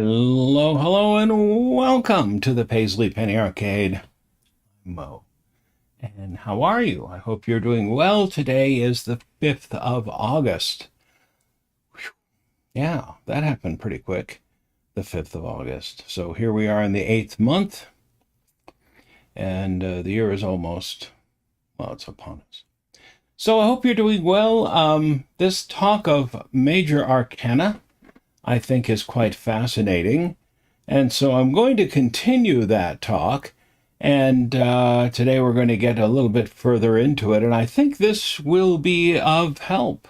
Hello, hello, and welcome to the Paisley Penny Arcade. Mo. And how are you? I hope you're doing well. Today is the 5th of August. Whew. Yeah, that happened pretty quick. The 5th of August. So here we are in the 8th month. And the year is almost, well, it's upon us. So I hope you're doing well. This talk of Major Arcana, I think, is quite fascinating. And so I'm going to continue that talk. And today we're going to get a little bit further into it. And I think this will be of help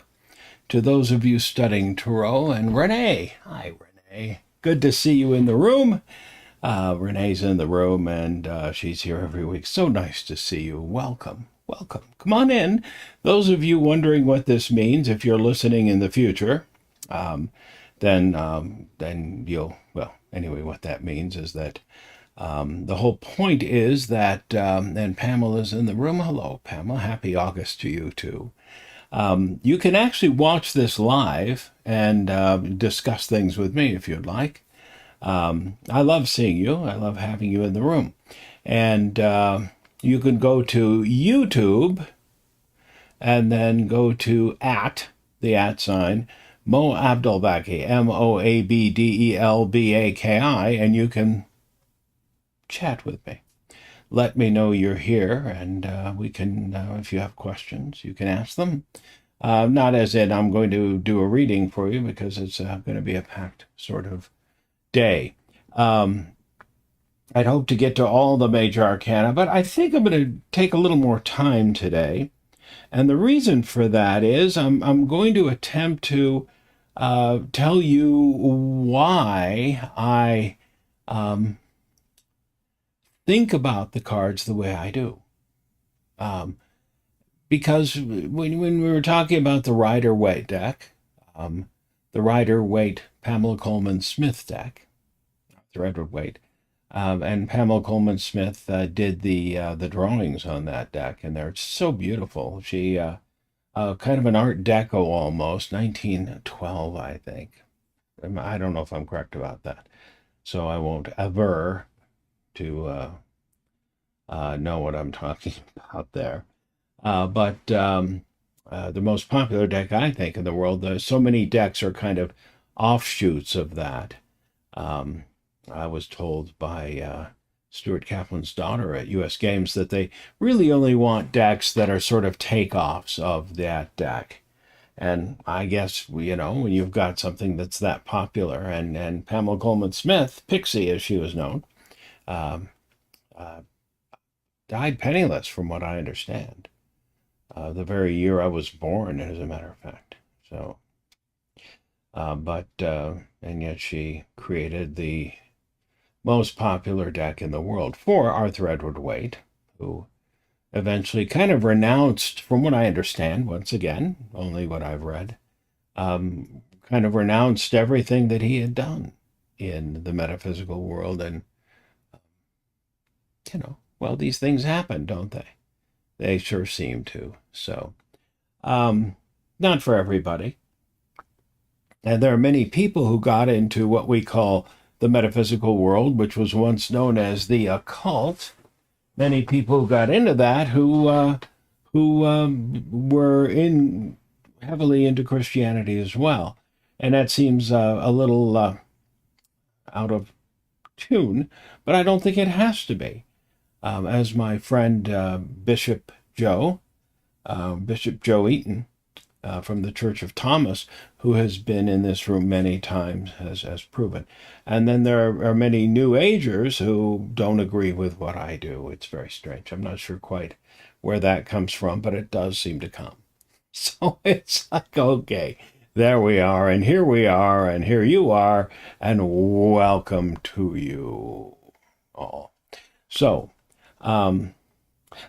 to those of you studying Tarot. And Renee, hi, Renee. Good to see you in the room. Renee's in the room, and she's here every week. So nice to see you. Welcome. Welcome. Come on in. Those of you wondering what this means, if you're listening in the future, then you'll, well, anyway, what that means is that the whole point is that, and Pamela's in the room. Hello, Pamela. Happy August to you, too. You can actually watch this live and discuss things with me if you'd like. I love seeing you. I love having you in the room. And you can go to YouTube and then go to the @ sign, Mo Abdelbaki, Moabdelbaki, and you can chat with me. Let me know you're here, and we can, if you have questions, you can ask them. Not as in I'm going to do a reading for you, because it's going to be a packed sort of day. I'd hope to get to all the major arcana, but I think I'm going to take a little more time today. And the reason for that is I'm going to attempt to tell you why I think about the cards the way I do. Because when we were talking about the Rider-Waite deck, the Rider-Waite Pamela Coleman Smith deck, Arthur Edward Waite, and Pamela Coleman Smith did the drawings on that deck, and they're so beautiful. She kind of an Art Deco almost, 1912, I think. I don't know if I'm correct about that, so I won't aver to know what I'm talking about there. But the most popular deck, I think, in the world, so many decks are kind of offshoots of that. I was told by Stuart Kaplan's daughter at U.S. Games that they really only want decks that are sort of takeoffs of that deck. And I guess, you know, when you've got something that's that popular, and Pamela Coleman Smith, Pixie as she was known, died penniless from what I understand. The very year I was born, as a matter of fact. So, and yet she created the most popular deck in the world for Arthur Edward Waite, who eventually kind of renounced, from what I understand, once again, only what I've read, kind of renounced everything that he had done in the metaphysical world. And, you know, well, these things happen, don't they? They sure seem to. So, not for everybody. And there are many people who got into what we call the metaphysical world, which was once known as the occult. Many people who got into that who were heavily into Christianity as well. And that seems a little out of tune, but I don't think it has to be. As my friend Bishop Joe Eaton, from the Church of Thomas, who has been in this room many times, has proven. And then there are many New Agers who don't agree with what I do. It's very strange. I'm not sure quite where that comes from, but it does seem to come. So it's like, okay, there we are, and here we are, and here you are, and welcome to you all. So,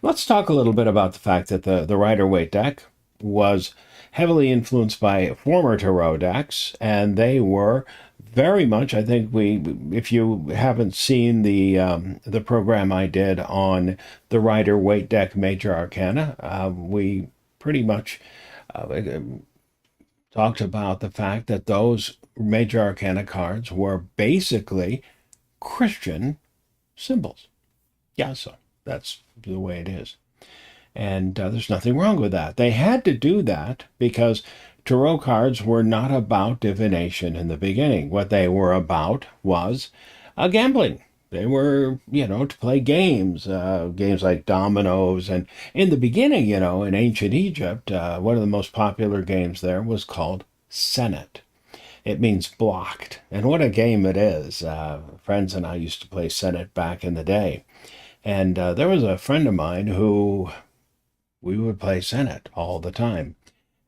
let's talk a little bit about the fact that the Rider-Waite deck was heavily influenced by former Tarot decks, and they were very much, I think if you haven't seen the program I did on the Rider-Waite deck Major Arcana, we pretty much talked about the fact that those Major Arcana cards were basically Christian symbols. Yeah, so that's the way it is. And there's nothing wrong with that. They had to do that because tarot cards were not about divination in the beginning. What they were about was gambling. They were, to play games, games like dominoes. And in the beginning, in ancient Egypt, one of the most popular games there was called Senet. It means blocked. And what a game it is. Friends and I used to play Senet back in the day. And there was a friend of mine who we would play Senet all the time.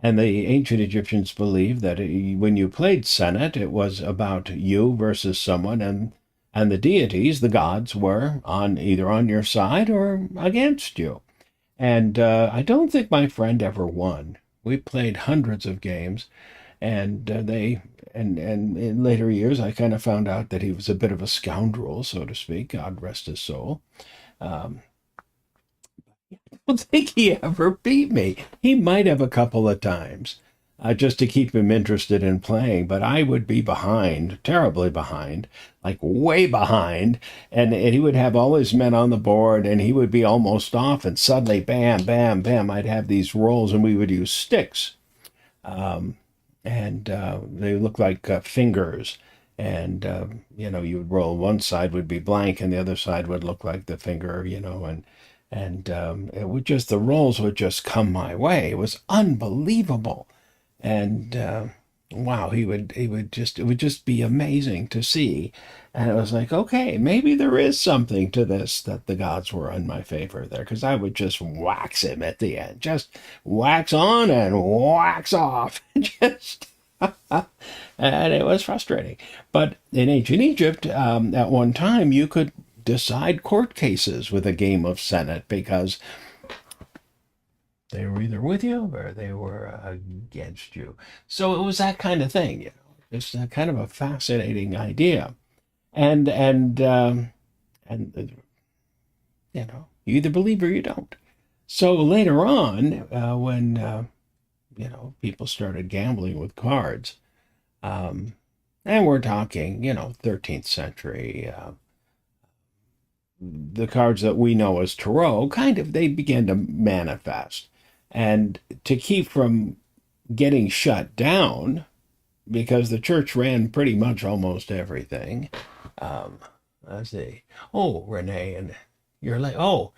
And the ancient Egyptians believed that when you played Senet, it was about you versus someone, and the deities, the gods, were either on your side or against you. And I don't think my friend ever won. We played hundreds of games, and and in later years, I kind of found out that he was a bit of a scoundrel, so to speak. God rest his soul. Um, I don't think he ever beat me. He might have a couple of times, just to keep him interested in playing, but I would be behind, terribly behind, like way behind, and he would have all his men on the board, and he would be almost off, and suddenly, bam, bam, bam, I'd have these rolls, and we would use sticks. And they look like fingers. And, you would roll, one side would be blank and the other side would look like the finger, and it would just, the rolls would just come my way. It was unbelievable. And wow, it would just be amazing to see. And it was like, okay, maybe there is something to this, that the gods were in my favor there, because I would just wax him at the end, just wax on and wax off, just. And it was frustrating. But in ancient Egypt, at one time, you could decide court cases with a game of Senet because they were either with you or they were against you. So it was that kind of thing, just a kind of a fascinating idea. And you either believe or you don't. So later on, when people started gambling with cards, and we're talking, 13th century, the cards that we know as tarot, they began to manifest. And to keep from getting shut down, because the church ran pretty much almost everything. Let's see. Oh, Renee, and you're late. You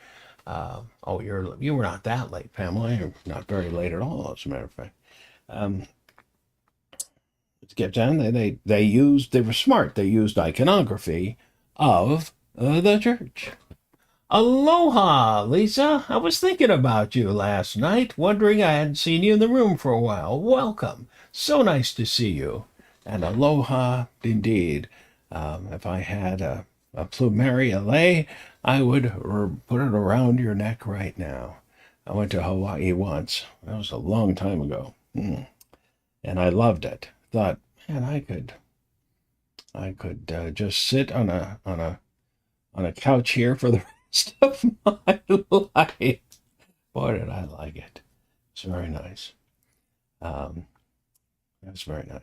were not that late, Pamela. You're not very late at all, as a matter of fact. Let's get down. They were smart. They used iconography of the church. Aloha, Lisa. I was thinking about you last night, wondering I hadn't seen you in the room for a while. Welcome. So nice to see you. And aloha indeed. If I had a plumeria lei, I would put it around your neck right now. I went to Hawaii once. That was a long time ago. And I loved it. Thought, man, I could just sit on a couch here for the rest of my life. Boy, did I like it. It's very nice. That's very nice.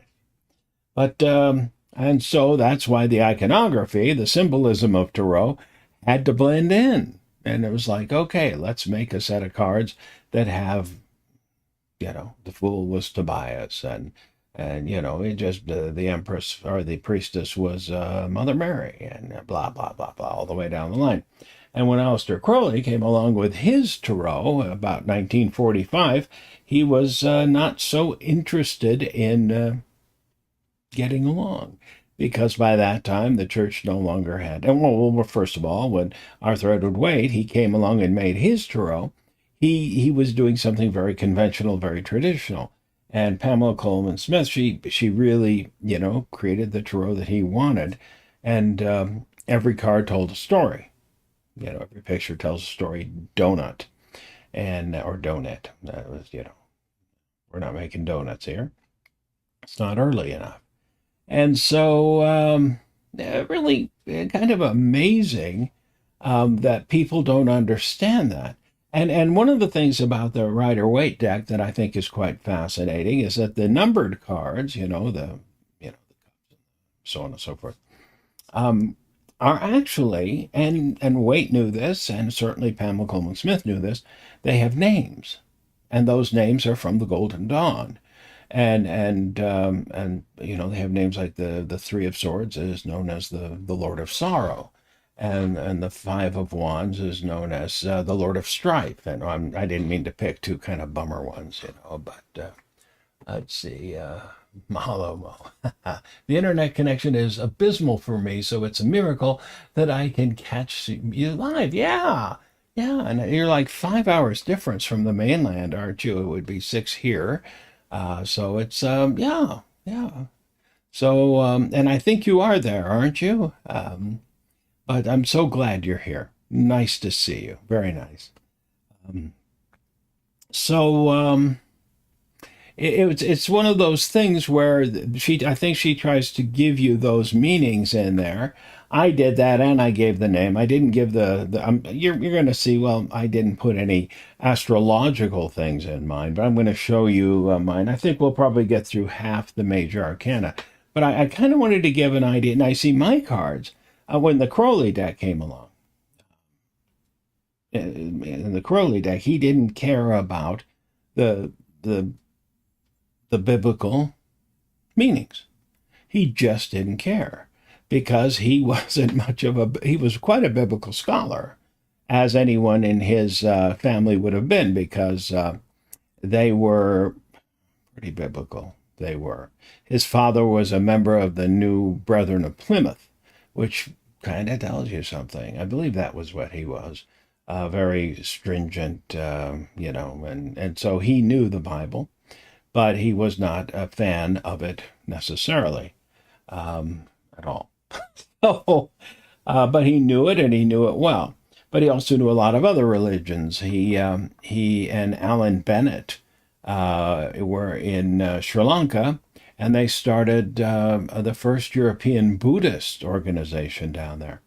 But and so that's why the iconography, the symbolism of tarot, had to blend in. And it was like, okay, let's make a set of cards that have, the fool was Tobias, and it just the empress or the priestess was Mother Mary, and blah blah blah blah all the way down the line. And when Aleister Crowley came along with his tarot about 1945, he was not so interested in getting along, because by that time the church no longer had. And well, first of all, when Arthur Edward Waite, he came along and made his tarot, he was doing something very conventional, very traditional. And Pamela Coleman Smith, she really, created the tarot that he wanted. And every card told a story. Every picture tells a story. Donut or donut. That was, we're not making donuts here. It's not early enough. And so really kind of amazing that people don't understand that. And one of the things about the Rider Waite deck that I think is quite fascinating is that the numbered cards, so on and so forth, um, are actually, and Waite knew this, and certainly Pamela Coleman Smith knew this, they have names, and those names are from the Golden Dawn, and they have names like the Three of Swords is known as the Lord of Sorrow, and the Five of Wands is known as the Lord of Strife. And I didn't mean to pick two kind of bummer ones, but let's see. Mahalo Mo. The internet connection is abysmal for me, so it's a miracle that I can catch you live. Yeah, yeah, and you're like 5 hours difference from the mainland, aren't you? It would be 6 here. So it's yeah, yeah. So and I think you are there, aren't you? But I'm so glad you're here. Nice to see you. Very nice. Um, so it's one of those things where I think she tries to give you those meanings in there. I did that, and I gave the name. I didn't give you're going to see. Well, I didn't put any astrological things in mine, but I'm going to show you mine. I think we'll probably get through half the major arcana, but I kind of wanted to give an idea. And I see my cards when the Crowley deck came along. In the Crowley deck, he didn't care about the the the biblical meanings. He just didn't care because he wasn't he was quite a biblical scholar, as anyone in his family would have been, because they were pretty biblical. They were. His father was a member of the New Brethren of Plymouth, which kind of tells you something. I believe that was what he was. Very stringent, and so he knew the Bible, but he was not a fan of it necessarily at all. So, but he knew it, and he knew it well. But he also knew a lot of other religions. He and Alan Bennett were in Sri Lanka, and they started the first European Buddhist organization down there.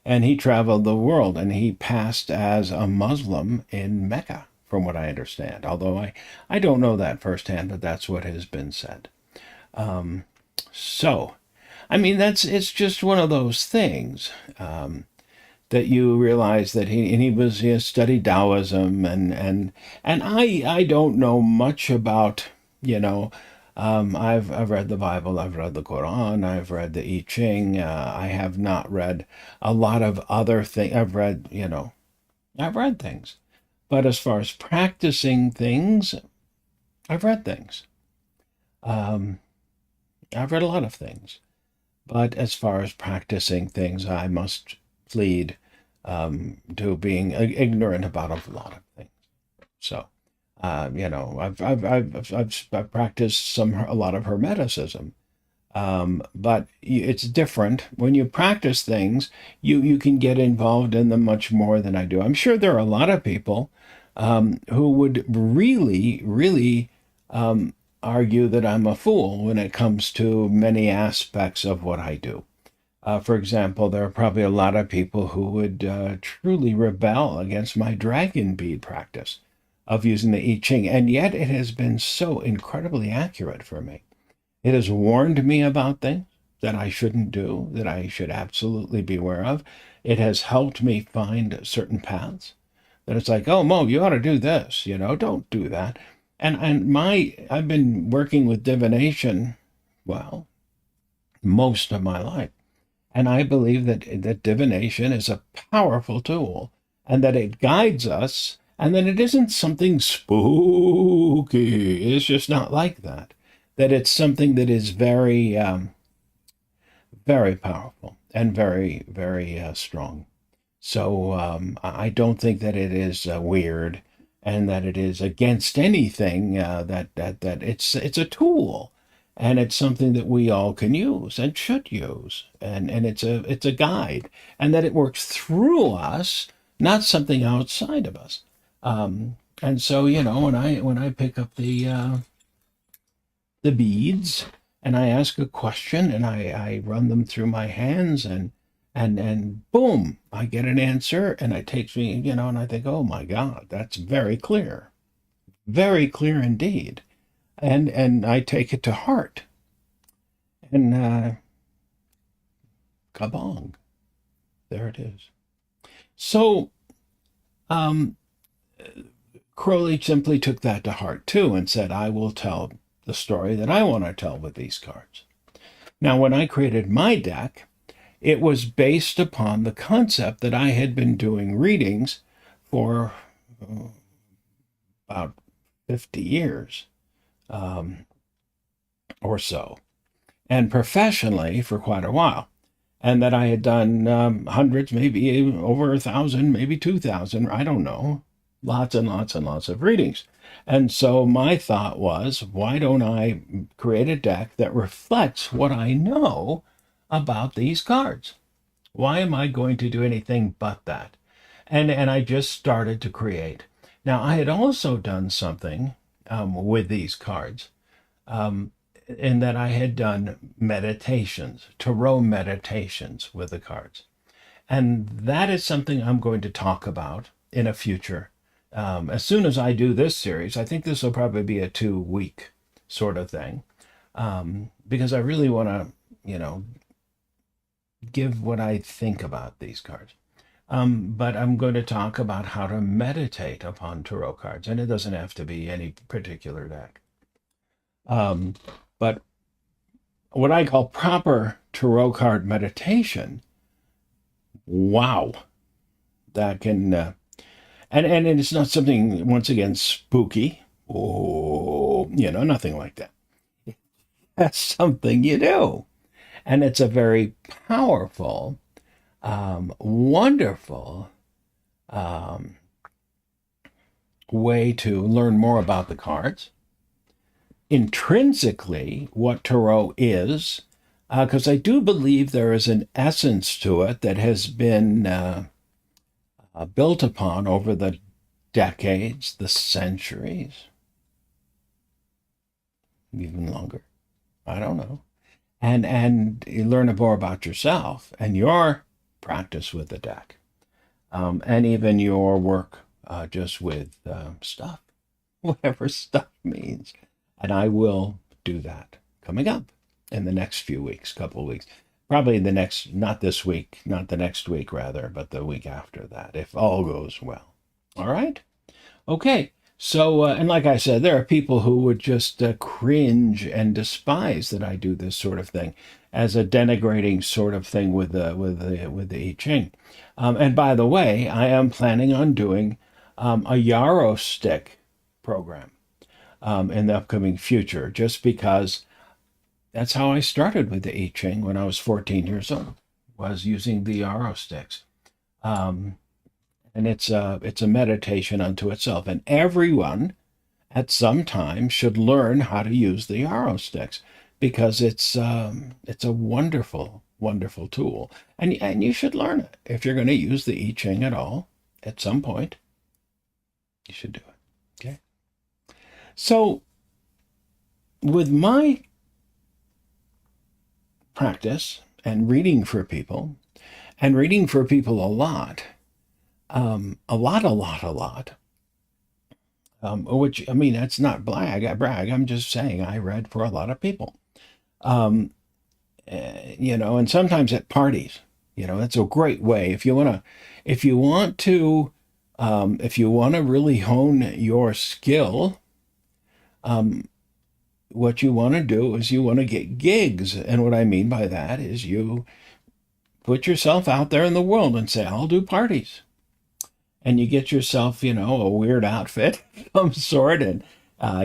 And he traveled the world, and he passed as a Muslim in Mecca, from what I understand. Although I don't know that firsthand, but that's what has been said. So, I mean, it's just one of those things that you realize that he studied Taoism, and I don't know much about, I've read the Bible, I've read the Quran, I've read the I Ching. I have not read a lot of other things. I've read things, but as far as practicing things, I've read things. Um, I've read a lot of things, but as far as practicing things, I must plead to being ignorant about a lot of things. So, I've practiced a lot of Hermeticism, but it's different when you practice things. You can get involved in them much more than I do. I'm sure there are a lot of people who would really, really argue that I'm a fool when it comes to many aspects of what I do. For example, there are probably a lot of people who would truly rebel against my dragon bead practice of using the I Ching, and yet it has been so incredibly accurate for me. It has warned me about things that I shouldn't do, that I should absolutely be aware of. It has helped me find certain paths that it's like, oh, Mo, you ought to do this, don't do that. And I've been working with divination, well, most of my life. And I believe that divination is a powerful tool, and that it guides us, and that it isn't something spooky. It's just not like that. That it's something that is very, very powerful and very, very strong. So I don't think that it is weird, and that it is against anything. That it's a tool, and it's something that we all can use and should use, and it's a guide, and that it works through us, not something outside of us. And so when I pick up the beads, and I ask a question, and I run them through my hands, And boom, I get an answer, and it takes me, and I think, oh my God, that's very clear indeed. And I take it to heart, and kabong, there it is. So um, Crowley simply took that to heart too and said, I will tell the story that I want to tell with these cards. Now, when I created my deck, it was based upon the concept that I had been doing readings for about 50 years or so, and professionally for quite a while. And that I had done hundreds, maybe over 1,000, maybe 2,000, I don't know, lots and lots and lots of readings. And so my thought was, why don't I create a deck that reflects what I know about these cards? Why am I going to do anything but that? And I just started to create. Now, I had also done something with these cards, in that I had done meditations, tarot meditations with the cards. And that is something I'm going to talk about in a future. As soon as I do this series, I think this will probably be a 2-week sort of thing, because I really want to, give what I think about these cards. But I'm going to talk about how to meditate upon tarot cards, and it doesn't have to be any particular deck. But what I call proper tarot card meditation, wow, that can, and it's not something, once again, spooky, oh, nothing like that. That's something you do. And it's a very powerful, wonderful way to learn more about the cards. Intrinsically, what tarot is, because I do believe there is an essence to it that has been built upon over the decades, the centuries, even longer. I don't know. And you learn more about yourself and your practice with the deck, and even your work just with stuff, whatever stuff means. And I will do that coming up in the next few weeks, couple of weeks. Probably the next, not this week, not the next week rather, but the week after that, if all goes well. All right? Okay. So, and like I said, there are people who would just cringe and despise that I do this sort of thing as a denigrating sort of thing with the I Ching. And by the way, I am planning on doing a Yarrow stick program in the upcoming future, just because that's how I started with the I Ching when I was 14 years old, was using the Yarrow sticks. And it's a meditation unto itself. And everyone at some time should learn how to use the Yarrow sticks, because it's a wonderful, wonderful tool. And you should learn it. If you're going to use the I Ching at all, at some point, you should do it. Okay. So with my practice and reading for people, and reading for people a lot, which, I mean, that's not brag. I'm just saying I read for a lot of people, and sometimes at parties, that's a great way. If you want to really hone your skill, what you want to do is you want to get gigs. And what I mean by that is you put yourself out there in the world and say, I'll do parties. And you get yourself, a weird outfit of some sort. And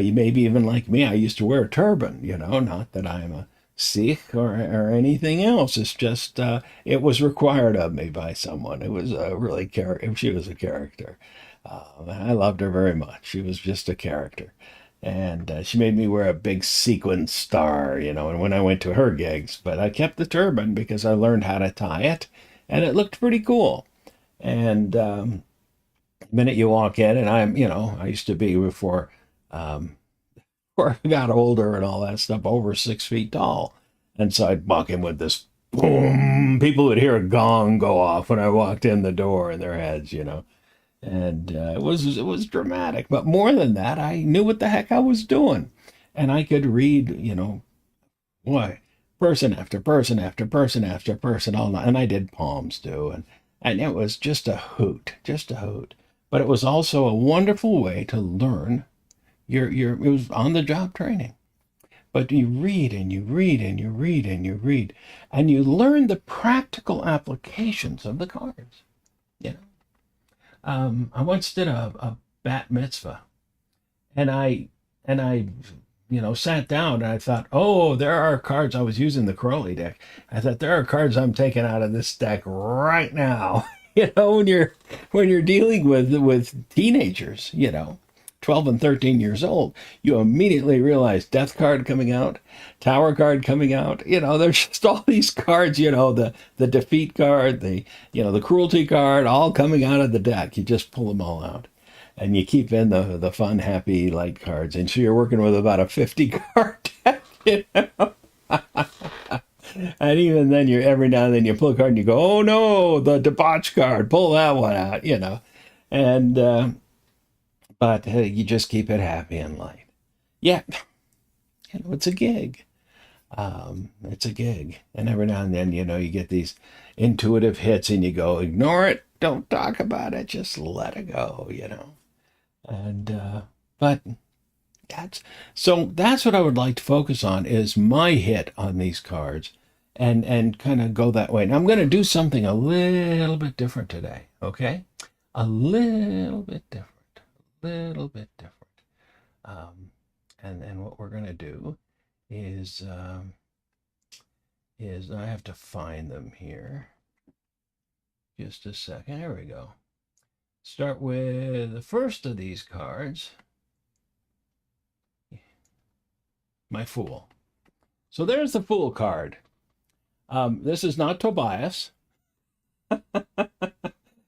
you maybe even like me, I used to wear a turban, not that I'm a Sikh or anything else. It's just, it was required of me by someone. It was really, she was a character. I loved her very much. She was just a character. And she made me wear a big sequin star, and when I went to her gigs. But I kept the turban because I learned how to tie it, and it looked pretty cool. And the minute you walk in, and I used to be before I got older and all that stuff, over 6 feet tall. And so I'd walk in with this boom, people would hear a gong go off when I walked in the door in their heads, and it was dramatic. But more than that, I knew what the heck I was doing, and I could read, boy, person after person after person after person all night, and I did palms too, and it was just a hoot, just a hoot. But it was also a wonderful way to learn. It was on the job training. But you read and you read and you read and you read, and you learn the practical applications of the cards. You know, I once did a bat mitzvah, and I sat down and I thought, oh, there are cards. I was using the Crowley deck. I thought there are cards I'm taking out of this deck right now. When you're dealing with teenagers, 12 and 13 years old, you immediately realize death card coming out, tower card coming out. There's just all these cards, the defeat card, the cruelty card, all coming out of the deck. You just pull them all out. And you keep in the fun, happy, light cards. And so you're working with about a 50 card deck, And even then, every now and then you pull a card and you go, oh no, the debauch card, pull that one out. And but you just keep it happy and light. Yeah, it's a gig. It's a gig, and every now and then, you get these intuitive hits, and you go, ignore it, don't talk about it, just let it go. And but that's what I would like to focus on is my hit on these cards, and kind of go that way. And I'm going to do something a little bit different today, okay? A little bit different. Little bit different. And what we're going to do is I have to find them here. Just a second. There we go. Start with the first of these cards. My Fool. So there's the Fool card. This is not Tobias.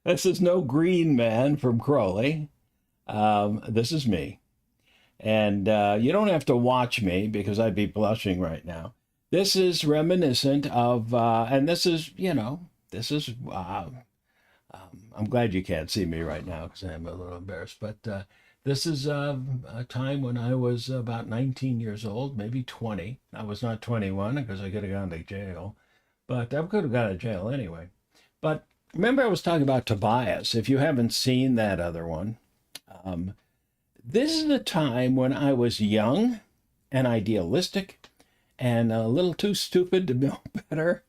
This is no green man from Crowley. This is me. And you don't have to watch me because I'd be blushing right now. This is reminiscent of, and this is, I'm glad you can't see me right now because I'm a little embarrassed. But this is a time when I was about 19 years old, maybe 20. I was not 21 because I could have gone to jail, but I could have gone to jail anyway. But remember, I was talking about Tobias. If you haven't seen that other one, this is the time when I was young and idealistic and a little too stupid to know better.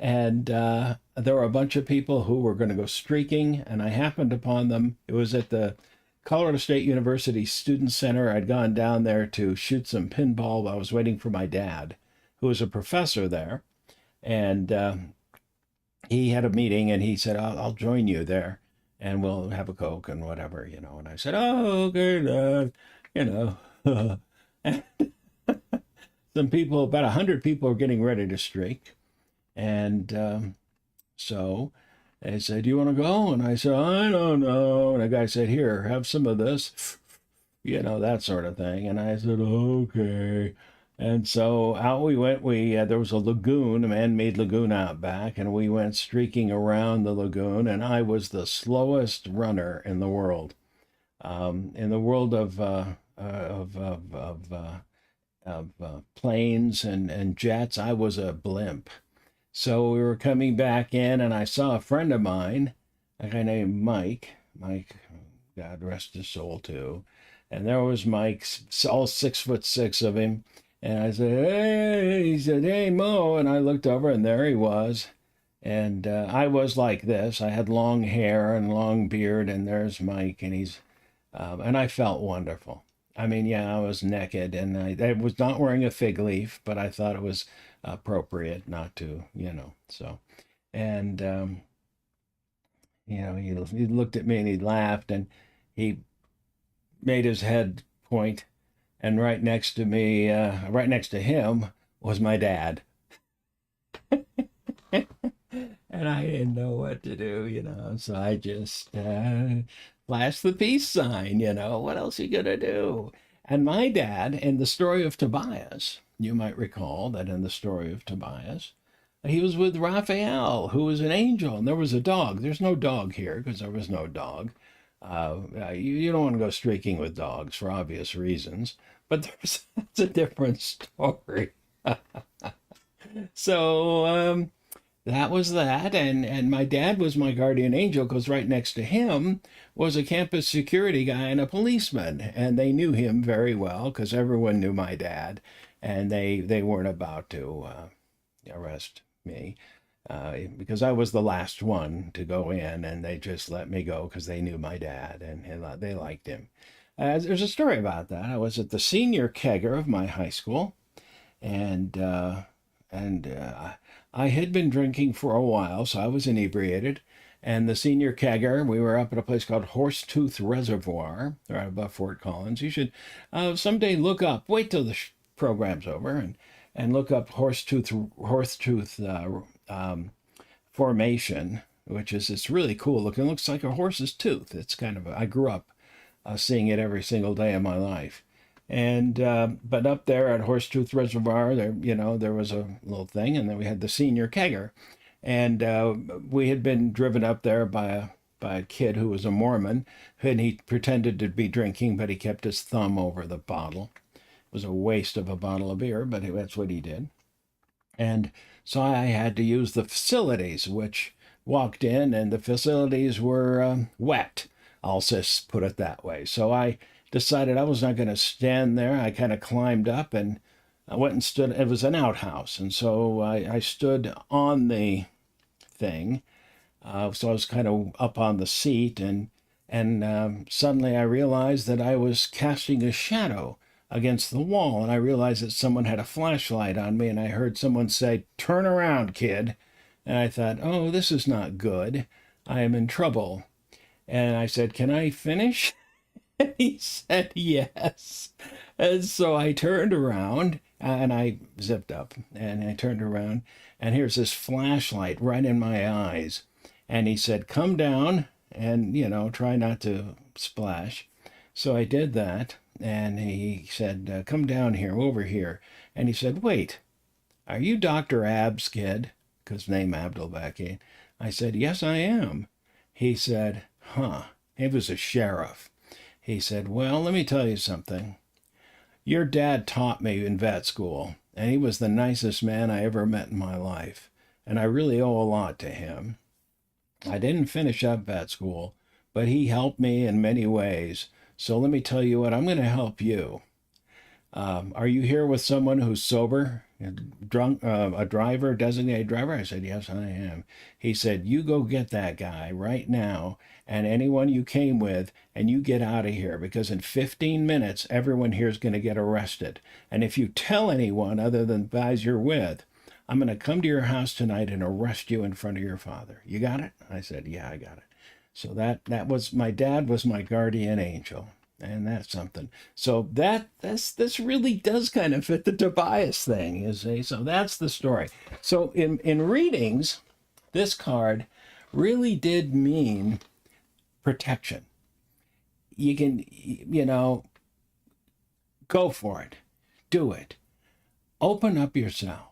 And there were a bunch of people who were going to go streaking, and I happened upon them. It was at the Colorado State University Student Center. I'd gone down there to shoot some pinball while I was waiting for my dad, who was a professor there. And he had a meeting, and he said, I'll join you there, and we'll have a Coke and whatever. And I said, oh, okay, Dad, and some people, about 100 people, were getting ready to streak. And so they said, do you want to go? And I said, I don't know. And the guy said, here, have some of this, that sort of thing. And I said, okay. And so out we went. There was a lagoon, a man-made lagoon out back, and we went streaking around the lagoon. And I was the slowest runner in the world. In the world of planes and jets, I was a blimp. So we were coming back in, and I saw a friend of mine, a guy named Mike, God rest his soul too. And there was Mike, all 6'6" of him. And I said, hey, he said, hey, Mo. And I looked over, and there he was. And I was like this. I had long hair and long beard, and there's Mike, and and I felt wonderful. I mean, yeah, I was naked, and I was not wearing a fig leaf, but I thought it was appropriate not to, so. And, he looked at me and he laughed, and he made his head point, and right next to me, right next to him was my dad. And I didn't know what to do, so I just flashed the peace sign, what else are you gonna do? And my dad, in the story of Tobias, you might recall that in the story of Tobias, He was with Raphael, who was an angel, and there was a dog. There's no dog here because there was no dog. You don't want to go streaking with dogs for obvious reasons, but that's a different story. So that was that, and my dad was my guardian angel because right next to him was a campus security guy and a policeman, and they knew him very well because everyone knew my dad, and they weren't about to arrest me because I was the last one to go in, and they just let me go because they knew my dad and they liked him. There's a story about that. I was at the senior kegger of my high school, and I had been drinking for a while, so I was inebriated. And the senior kegger, we were up at a place called Horsetooth Reservoir, right above Fort Collins. You should someday look up, wait till the program's over, and look up Horsetooth Formation, which is it's really cool looking. It looks like a horse's tooth. It's kind of, I grew up seeing it every single day of my life. And but up there at Horsetooth Reservoir, there was a little thing, and then we had the senior kegger, and we had been driven up there by a kid who was a Mormon, and he pretended to be drinking, but he kept his thumb over the bottle. It was a waste of a bottle of beer, but that's what he did. And so I had to use the facilities, which walked in, and the facilities were wet. I'll just put it that way. So I decided I was not going to stand there. I kind of climbed up and I went and stood. It was an outhouse. And so I stood on the thing. So I was kind of up on the seat. And suddenly I realized that I was casting a shadow against the wall. And I realized that someone had a flashlight on me. And I heard someone say, "Turn around, kid." And I thought, oh, this is not good. I am in trouble. And I said, "Can I finish?" And he said yes. And so I turned around and I zipped up and I turned around and here's this flashlight right in my eyes. And he said, "Come down and, try not to splash." So I did that. And he said, "Come down here, over here." And he said, "Wait, are you Dr. Ab's kid?" Because name Abdelbaki. I said, "Yes, I am." He said, "Huh." He was a sheriff. He said, "Well, let me tell you something. Your dad taught me in vet school, and he was the nicest man I ever met in my life, and I really owe a lot to him. I didn't finish up vet school, but he helped me in many ways. So let me tell you what, I'm going to help you. Are you here with someone who's sober, drunk, a driver, designated driver?" I said, "Yes, I am." He said, "You go get that guy right now and anyone you came with, and you get out of here because in 15 minutes, everyone here is going to get arrested. And if you tell anyone other than the guys you're with, I'm going to come to your house tonight and arrest you in front of your father. You got it?" I said, "Yeah, I got it." So that was, my dad was my guardian angel. And that's something. So this really does kind of fit the Tobias thing, you see. So that's the story. So in readings, this card really did mean protection. You can, go for it. Do it. Open up yourself.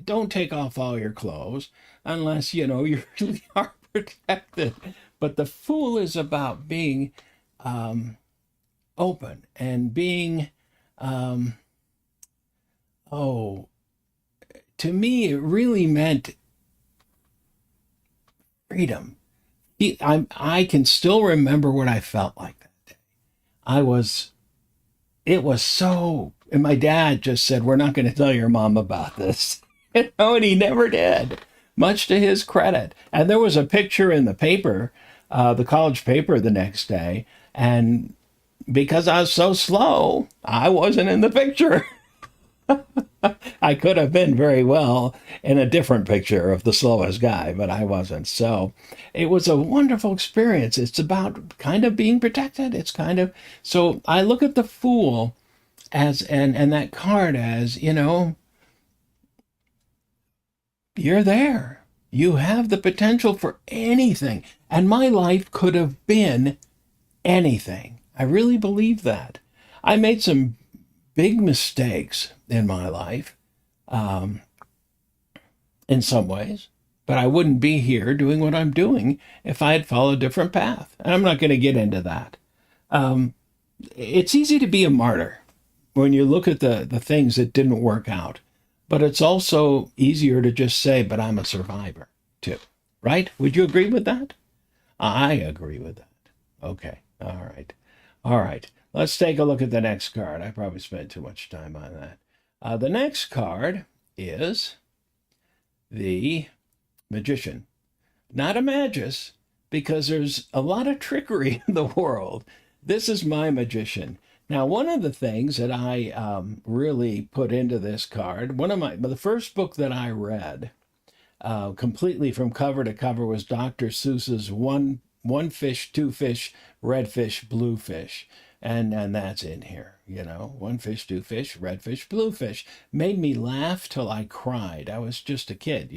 Don't take off all your clothes unless, you really are protected. But the Fool is about being open and being, to me, it really meant freedom. I can still remember what I felt like that day. It was so, and my dad just said, "We're not going to tell your mom about this." And he never did, much to his credit. And there was a picture in the paper, the college paper the next day, and because I was so slow, I wasn't in the picture. I could have been very well in a different picture of the slowest guy, but I wasn't. So it was a wonderful experience. It's about kind of being protected. It's kind of, so I look at the Fool as, and that card as, you're there. You have the potential for anything. And my life could have been anything. I really believe that. I made some big mistakes in my life. in some ways, but I wouldn't be here doing what I'm doing if I had followed a different path. And I'm not going to get into that. Um, it's easy to be a martyr when you look at the things that didn't work out, but it's also easier to just say, but I'm a survivor too, right? Would you agree with that? I agree with that. Okay. All right. All right. Let's take a look at the next card. I probably spent too much time on that. The next card is the Magician. Not a magus, because there's a lot of trickery in the world. This is my Magician. Now, one of the things that I really put into this card, the first book that I read completely from cover to cover was Dr. Seuss's one fish, two fish, red fish, blue fish. And that's in here, one fish, two fish, red fish, blue fish. Made me laugh till I cried. I was just a kid,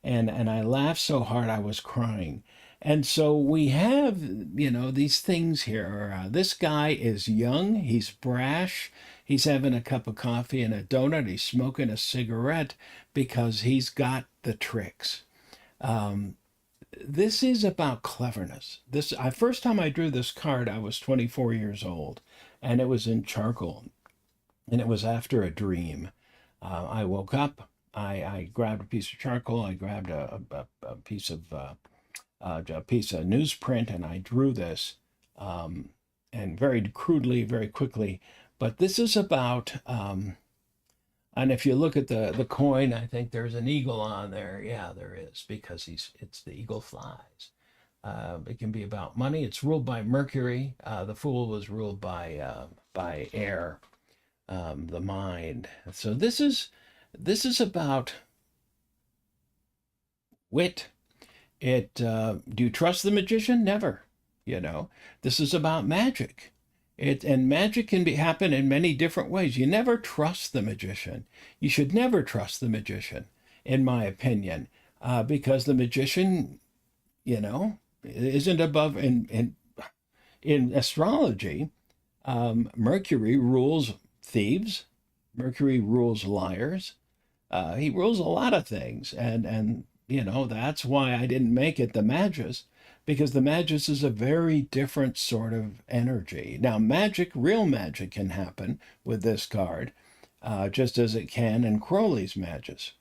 and I laughed so hard I was crying. And so we have, these things here. This guy is young, he's brash, he's having a cup of coffee and a donut, he's smoking a cigarette because he's got the tricks. Um, this is about cleverness. First time I drew this card, I was 24 years old, and it was in charcoal, and it was after a dream. I woke up. I grabbed a piece of charcoal. I grabbed a piece of newsprint, and I drew this, and very crudely, very quickly. But this is about, and if you look at the coin, I think there's an eagle on there. Yeah, there is, because it's the eagle flies. It can be about money. It's ruled by Mercury. The Fool was ruled by air, the mind. So this is about wit. Do you trust the magician? Never. This is about magic. And magic can happen in many different ways. You never trust the magician. You should never trust the magician, in my opinion, because the magician, isn't above. In astrology, Mercury rules thieves. Mercury rules liars. He rules a lot of things, and that's why I didn't make it the Magus, because the Magus is a very different sort of energy. Now, real magic can happen with this card, just as it can in Crowley's Magus,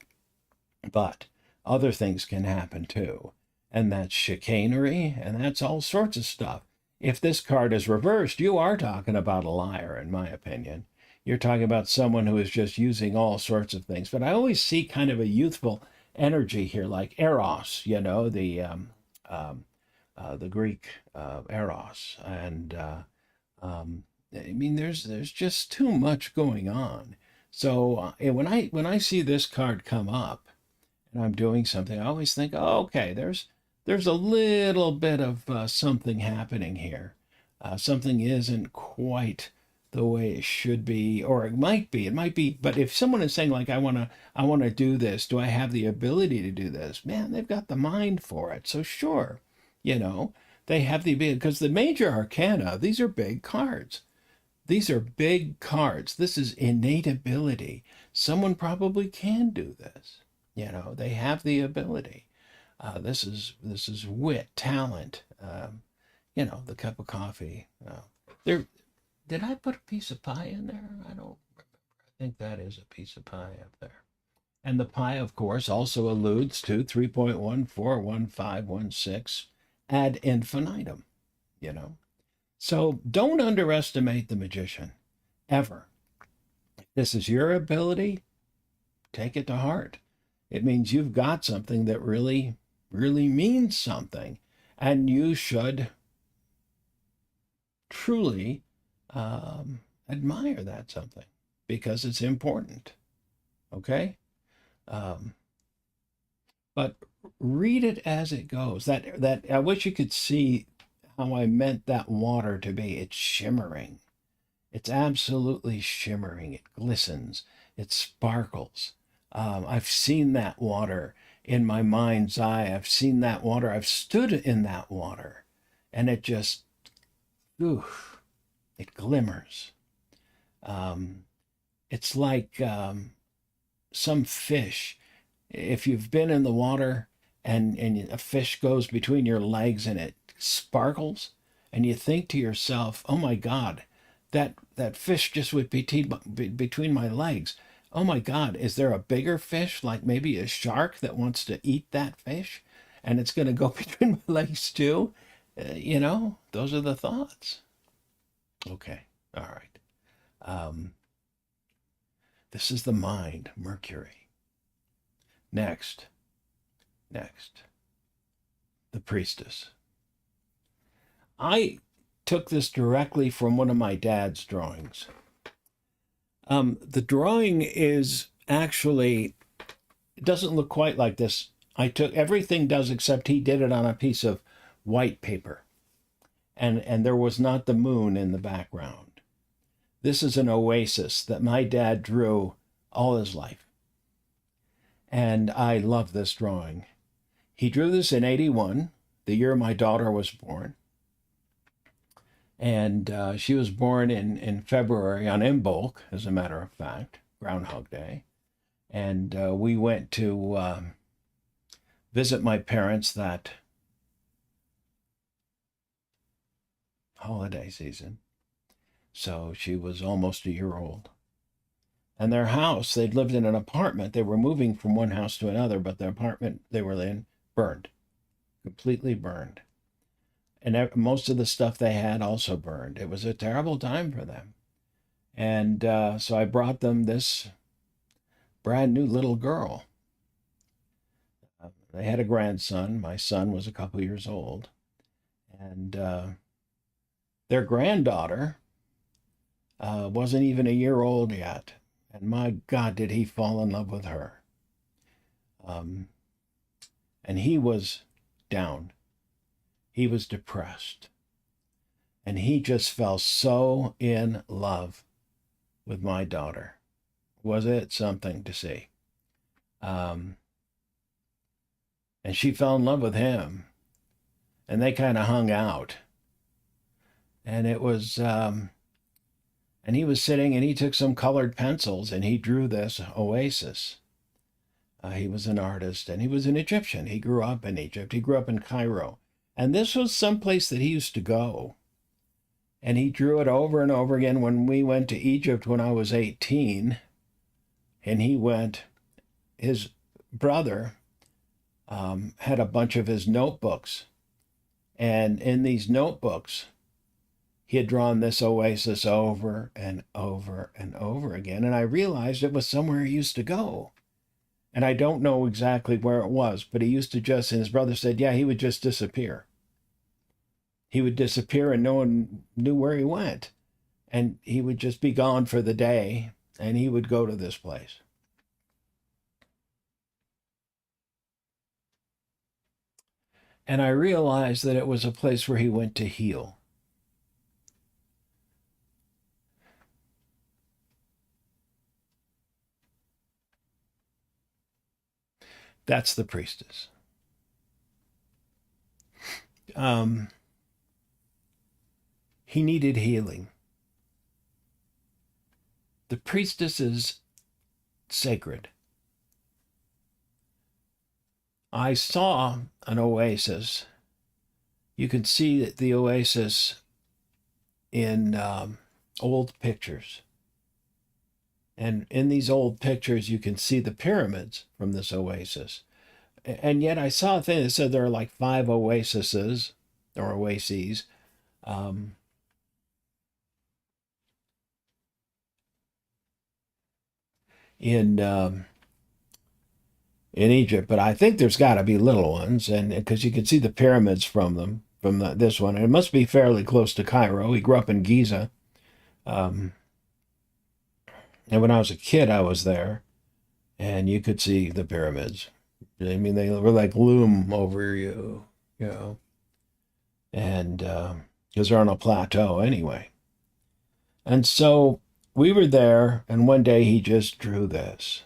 but other things can happen too, and that's chicanery, and that's all sorts of stuff. If this card is reversed, you are talking about a liar, in my opinion. You're talking about someone who is just using all sorts of things. But I always see kind of a youthful energy here, like Eros, the Greek Eros, and I mean, there's just too much going on. So when I see this card come up and I'm doing something, I always think, oh, okay, there's a little bit of something happening here. Something isn't quite the way it should be, or it might be. It might be. But if someone is saying, like, I want to do this, do I have the ability to do this? Man, they've got the mind for it. So sure, you know, they have the ability, because the Major Arcana, these are big cards. These are big cards. This is innate ability. Someone probably can do this. They have the ability. This is wit, talent. The cup of coffee. There, did I put a piece of pie in there? I don't remember. I think that is a piece of pie up there. And the pie, of course, also alludes to 3.141516 ad infinitum. So don't underestimate the magician, ever. This is your ability. Take it to heart. It means you've got something that really, really means something, and you should truly admire that something, because it's important. Okay? But read it as it goes. That I wish you could see how I meant that water to be. It's shimmering. It's absolutely shimmering. It glistens. It sparkles. I've seen that water in my mind's eye. I've seen that water. I've stood in that water, and it just, oof, it glimmers. It's like some fish if you've been in the water and a fish goes between your legs and it sparkles, and you think to yourself, oh my God, that fish just went between my legs. Oh my God, is there a bigger fish, like maybe a shark that wants to eat that fish? And it's going to go between my legs too? Those are the thoughts. Okay, all right. This is the mind, Mercury. Next, the priestess. I took this directly from one of my dad's drawings. The drawing is actually, it doesn't look quite like this. I took, everything does except he did it on a piece of white paper. And there was not the moon in the background. This is an oasis that my dad drew all his life. And I love this drawing. He drew this in 81, the year my daughter was born. And she was born in February on Imbolc, as a matter of fact, Groundhog Day. And we went to visit my parents that holiday season. So she was almost a year old. And their house, they'd lived in an apartment. They were moving from one house to another, but the apartment they were in burned, completely burned. And most of the stuff they had also burned. It was a terrible time for them. And so I brought them this brand new little girl. They had a grandson. My son was a couple years old. And their granddaughter wasn't even a year old yet. And my God, did he fall in love with her. And he was down. He was depressed. And he just fell so in love with my daughter. Was it something to see? And she fell in love with him. And they kind of hung out. And it was, and he was sitting and he took some colored pencils and he drew this oasis. He was an artist and he was an Egyptian. He grew up in Egypt. He grew up in Cairo. And this was some place that he used to go. And he drew it over and over again when we went to Egypt when I was 18. And he went, his brother had a bunch of his notebooks. And in these notebooks, he had drawn this oasis over and over and over again. And I realized it was somewhere he used to go. And I don't know exactly where it was, but he used to just, and his brother said, yeah, he would just disappear. He would disappear and no one knew where he went. And he would just be gone for the day and he would go to this place. And I realized that it was a place where he went to heal. That's the priestess. He needed healing. The priestess is sacred. I saw an oasis. You can see the oasis in old pictures. And in these old pictures, you can see the pyramids from this oasis. And yet I saw a thing that said there are like 5 oases or oases. In Egypt, but I think there's got to be little ones, and because you can see the pyramids from them, from this one. And it must be fairly close to Cairo. He grew up in Giza. And when I was a kid, I was there, and you could see the pyramids. I mean, they were like loom over you, you know, and because they're on a plateau anyway. And so we were there, and one day he just drew this.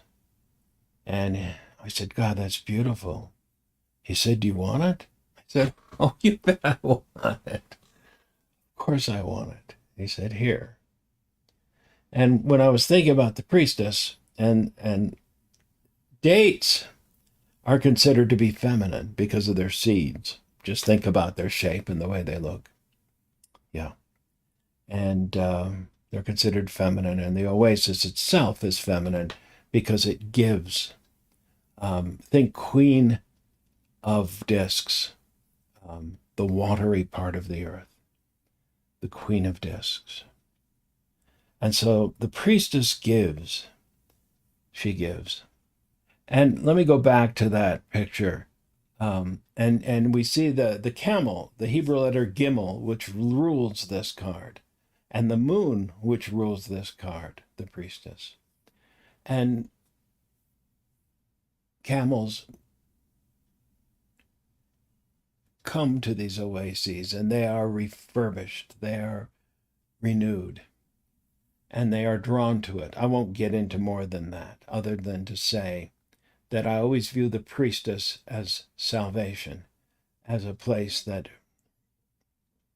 And I said, God, that's beautiful. He said, do you want it? I said, oh, you bet I want it. Of course I want it. He said, here. And when I was thinking about the priestess and dates, are considered to be feminine because of their seeds. Just think about their shape and the way they look. Yeah. And they're considered feminine, and the oasis itself is feminine because it gives. Think Queen of Discs, the watery part of the earth, the Queen of Discs. And so the priestess gives. She gives. And let me go back to that picture. And we see the camel, the Hebrew letter Gimel, which rules this card, and the moon, which rules this card, the priestess. And camels come to these oases, and they are refurbished, they are renewed, and they are drawn to it. I won't get into more than that, other than to say that I always view the priestess as salvation, as a place that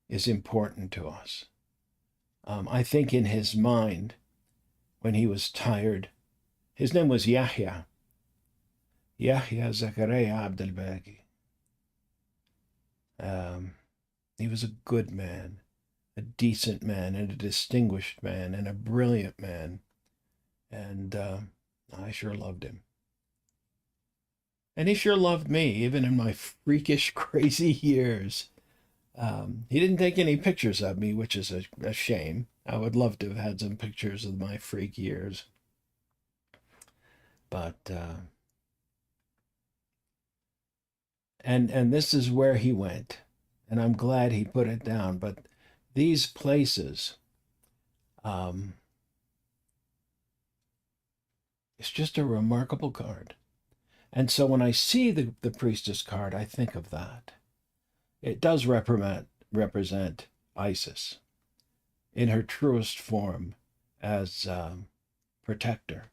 is important to us. I think in his mind, when he was tired, his name was Yahya Zachariah Abdelbaki. He was a good man, a decent man, and a distinguished man, and a brilliant man. And I sure loved him. And he sure loved me, even in my freakish, crazy years. He didn't take any pictures of me, which is a shame. I would love to have had some pictures of my freak years. But, and this is where he went. And I'm glad he put it down. But these places, it's just a remarkable card. And so when I see the priestess card, I think of that. It does represent Isis in her truest form as protector,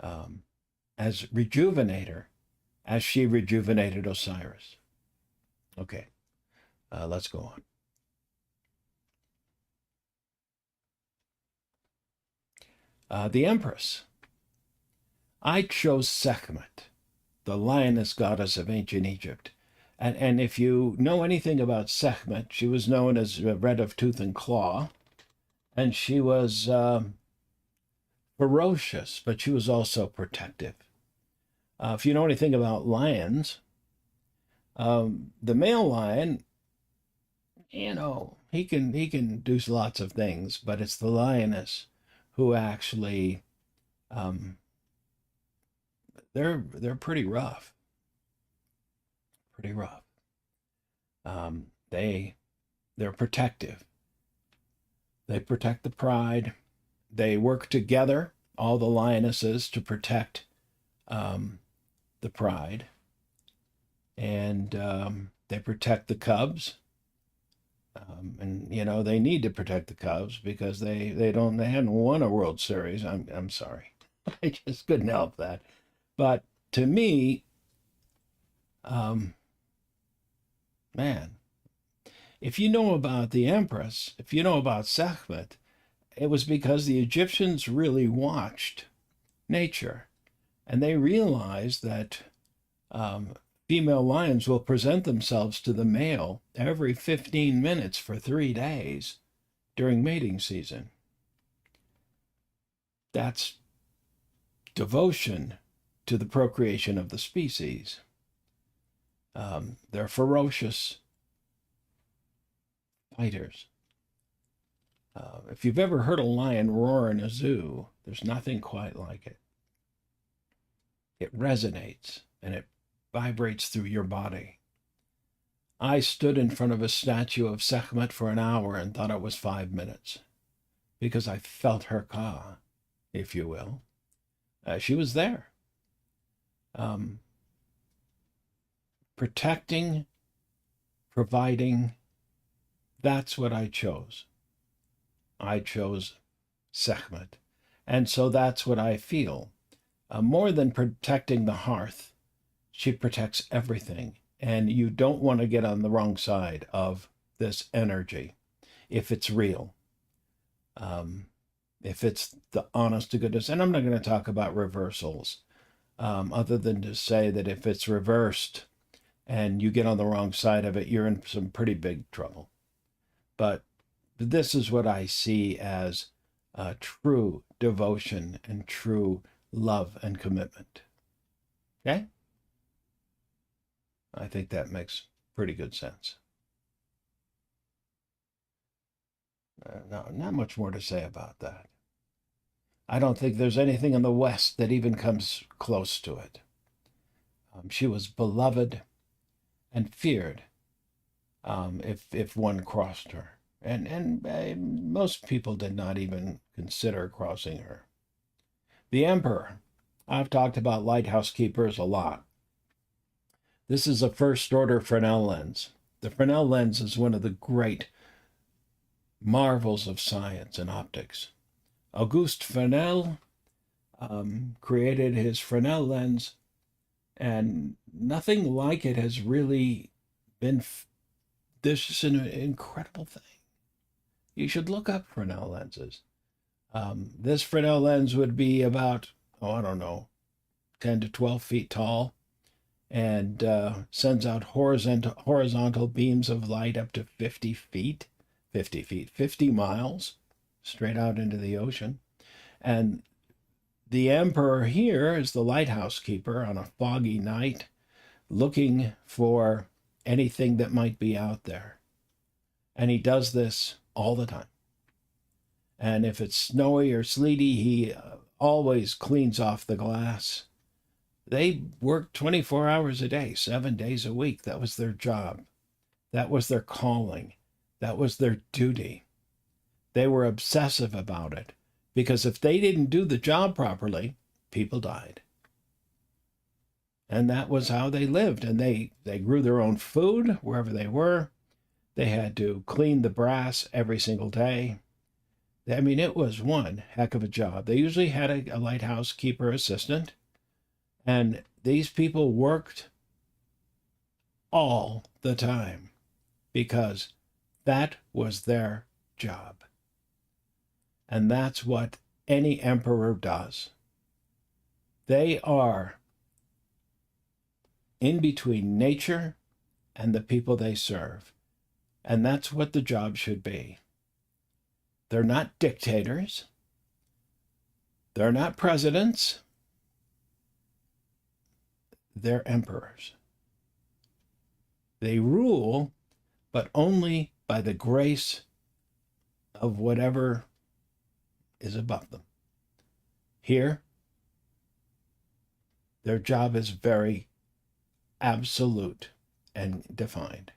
as rejuvenator, as she rejuvenated Osiris. Okay, let's go on. The Empress. I chose Sekhmet, the lioness goddess of ancient Egypt. And if you know anything about Sekhmet, she was known as Red of Tooth and Claw, and she was ferocious, but she was also protective. If you know anything about lions, the male lion, he can do lots of things, but it's the lioness who actually, they're pretty rough. Pretty rough. They're protective. They protect the pride. They work together, all the lionesses, to protect the pride. And they protect the cubs. And they need to protect the cubs because they hadn't won a World Series. I'm sorry. I just couldn't help that. But to me, man, if you know about the Empress, if you know about Sekhmet, it was because the Egyptians really watched nature, and they realized that female lions will present themselves to the male every 15 minutes for 3 days during mating season. That's devotion to the procreation of the species. They're ferocious fighters. If you've ever heard a lion roar in a zoo, there's nothing quite like it. It resonates and it vibrates through your body. I stood in front of a statue of Sekhmet for an hour and thought it was 5 minutes because I felt her ka, if you will. She was there. Protecting, providing, that's what I chose. I chose Sekhmet. And so that's what I feel. More than protecting the hearth, she protects everything. And you don't want to get on the wrong side of this energy if it's real. If it's the honest to goodness, and I'm not going to talk about reversals. other than to say that if it's reversed and you get on the wrong side of it, you're in some pretty big trouble. But this is what I see as true devotion and true love and commitment. Okay? I think that makes pretty good sense. No, not much more to say about that. I don't think there's anything in the West that even comes close to it. She was beloved and feared if one crossed her. And most people did not even consider crossing her. The Emperor. I've talked about lighthouse keepers a lot. This is a first-order Fresnel lens. The Fresnel lens is one of the great marvels of science and optics. Auguste Fresnel created his Fresnel lens, and nothing like it has really been. This is an incredible thing. You should look up Fresnel lenses. This Fresnel lens would be about, I don't know, 10 to 12 feet tall, and sends out horizontal beams of light up to 50 miles, straight out into the ocean. And the Emperor here is the lighthouse keeper on a foggy night, looking for anything that might be out there. And he does this all the time. And if it's snowy or sleety, he always cleans off the glass. They worked 24 hours a day, 7 days a week. That was their job. That was their calling. That was their duty. They were obsessive about it, because if they didn't do the job properly, people died. And that was how they lived. And they grew their own food wherever they were. They had to clean the brass every single day. I mean, it was one heck of a job. They usually had a lighthouse keeper assistant, and these people worked all the time because that was their job. And that's what any emperor does. They are in between nature and the people they serve. And that's what the job should be. They're not dictators. They're not presidents. They're emperors. They rule, but only by the grace of whatever is above them. Here, their job is very absolute and defined.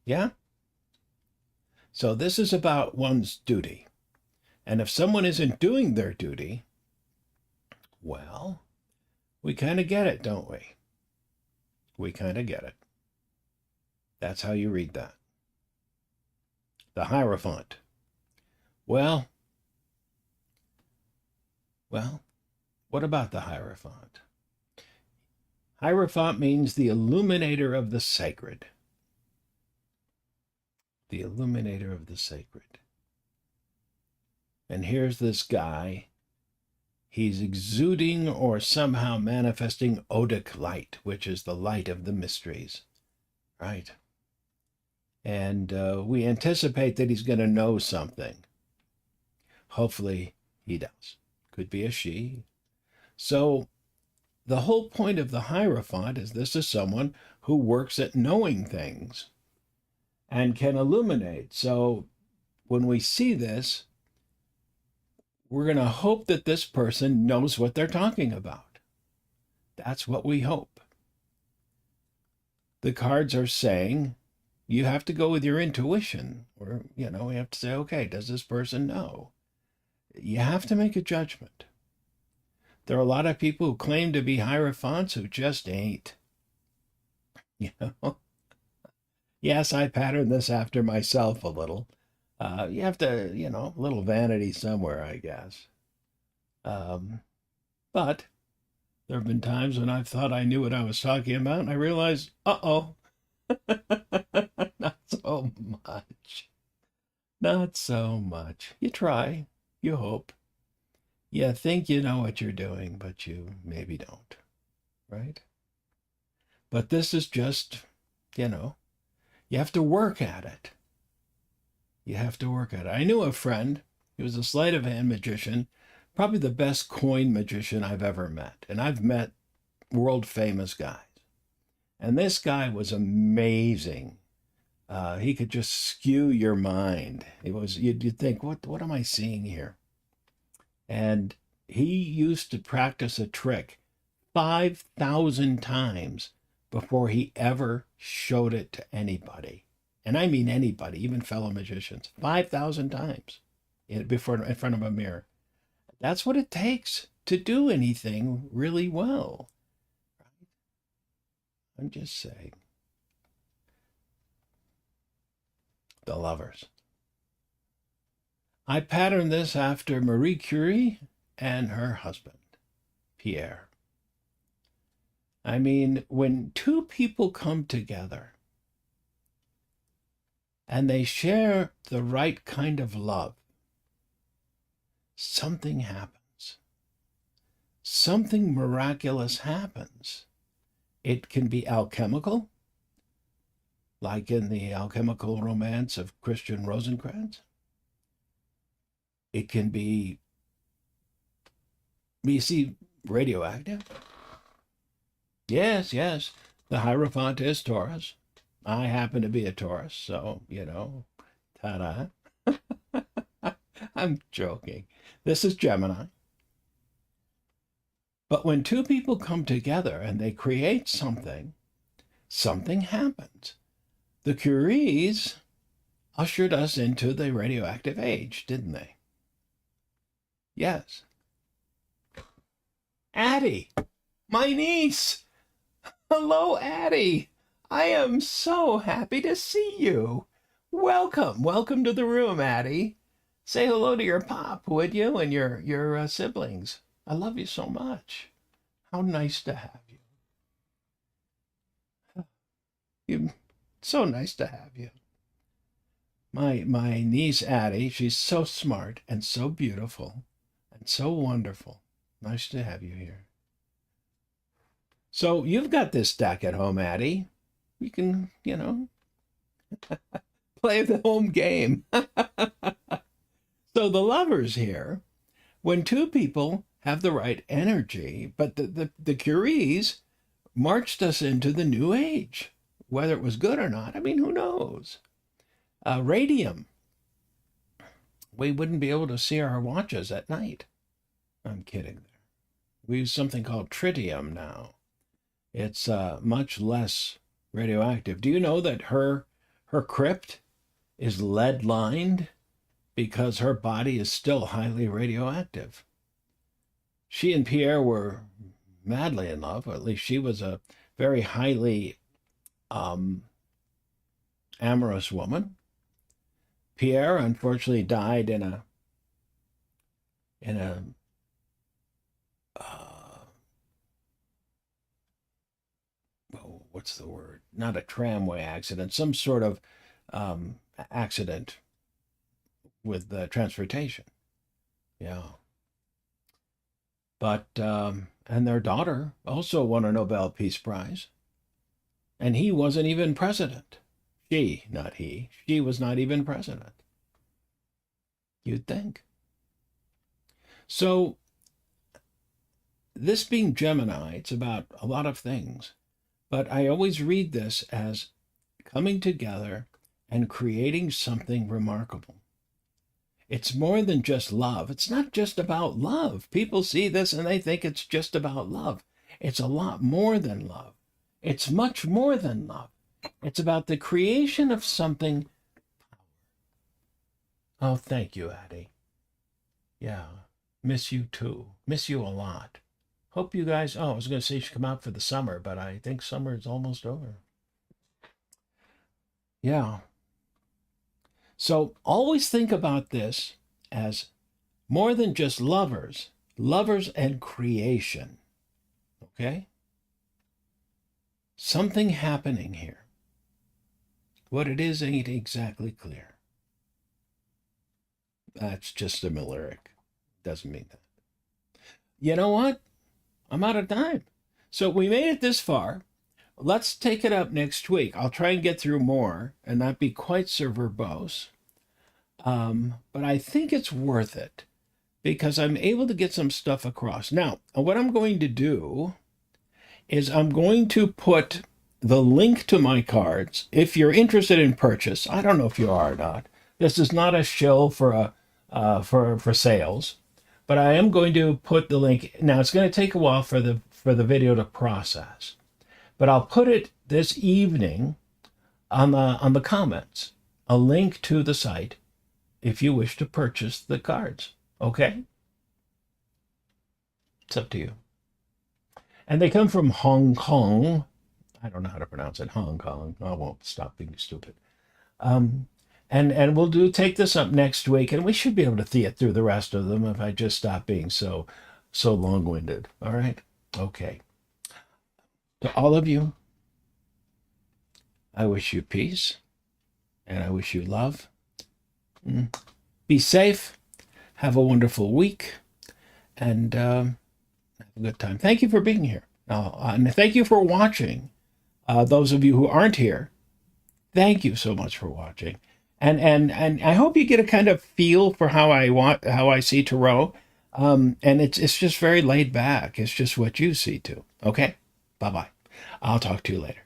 Yeah? So this is about one's duty. And if someone isn't doing their duty, well, we kind of get it, don't we? We kind of get it. That's how you read that. The Hierophant. Well, what about the Hierophant? Hierophant means the illuminator of the sacred. The illuminator of the sacred. And here's this guy. He's exuding or somehow manifesting odic light, which is the light of the mysteries, right? And we anticipate that he's going to know something. Hopefully he does. Could be a she. So the whole point of the Hierophant is this is someone who works at knowing things and can illuminate. So when we see this, we're going to hope that this person knows what they're talking about. That's what we hope. The cards are saying you have to go with your intuition, or, we have to say, okay, does this person know? You have to make a judgment. There are a lot of people who claim to be Hierophants who just ain't. Yes, I patterned this after myself a little. You have to, a little vanity somewhere, I guess. But there have been times when I've thought I knew what I was talking about, and I realized, uh-oh, not so much. Not so much. You try. You hope. You think you know what you're doing, but you maybe don't, right? But this is just, you know, you have to work at it. You have to work at it. I knew a friend. He was a sleight of hand magician, probably the best coin magician I've ever met. And I've met world famous guys. And this guy was amazing. He could just skew your mind. You'd think, what am I seeing here? And he used to practice a trick 5,000 times before he ever showed it to anybody. And I mean anybody, even fellow magicians. 5,000 times in front of a mirror. That's what it takes to do anything really well. I'm just saying. The Lovers. I patterned this after Marie Curie and her husband, Pierre. I mean, when two people come together and they share the right kind of love, something happens. Something miraculous happens. It can be alchemical, like in the alchemical romance of Christian Rosencrantz. It can be, you see, radioactive. Yes, yes. The Hierophant is Taurus. I happen to be a Taurus, so, you know, ta-da. I'm joking. This is Gemini. But when two people come together and they create something, something happens. The Curies ushered us into the radioactive age, didn't they? Yes. Addie, my niece. Hello, Addie. I am so happy to see you. Welcome. Welcome to the room, Addie. Say hello to your pop, would you, and your siblings. I love you so much. How nice to have you. So nice to have you. My niece, Addie, she's so smart and so beautiful and so wonderful. Nice to have you here. So you've got this deck at home, Addie. You can, you know, play the home game. So the Lovers here, when two people have the right energy, but the Curies marched us into the new age, whether it was good or not. I mean, who knows? Radium. We wouldn't be able to see our watches at night. I'm kidding there. We use something called tritium now. It's much less radioactive. Do you know that her crypt is lead lined because her body is still highly radioactive? She and Pierre were madly in love, or at least she was a very highly amorous woman. Pierre unfortunately died in a what's the word? Not a tramway accident, some sort of accident with transportation. Yeah. But, and their daughter also won a Nobel Peace Prize. And he wasn't even president. She, not he. She was not even president. You'd think. So, this being Gemini, it's about a lot of things. But I always read this as coming together and creating something remarkable. It's more than just love. It's not just about love. People see this and they think it's just about love. It's a lot more than love. It's much more than love. It's about the creation of something. Oh, thank you, Addie. Yeah, miss you too. Miss you a lot. Hope you guys, I was going to say you should come out for the summer, but I think summer is almost over. Yeah. So always think about this as more than just lovers and creation. Okay? Something happening here. What it is ain't exactly clear. That's just a lyric. doesn't mean that. You know what? I'm out of time. So we made it this far. Let's take it up next week. I'll try and get through more and not be quite so verbose. But I think it's worth it because I'm able to get some stuff across. Now, what I'm going to do is I'm going to put the link to my cards. If you're interested in purchase, I don't know if you are or not. This is not a shill for for sales, but I am going to put the link. Now it's going to take a while for the video to process, but I'll put it this evening on the comments, a link to the site if you wish to purchase the cards. Okay? It's up to you. And they come from Hong Kong. I don't know how to pronounce it. Hong Kong. I won't stop being stupid. And we'll take this up next week, and we should be able to see it through the rest of them if I just stop being so long-winded. All right? Okay. To all of you, I wish you peace, and I wish you love. Be safe. Have a wonderful week, and have a good time. Thank you for being here. And thank you for watching. Those of you who aren't here, thank you so much for watching. And I hope you get a kind of feel for how I see tarot. And it's just very laid back. It's just what you see too. Okay? Bye-bye. I'll talk to you later.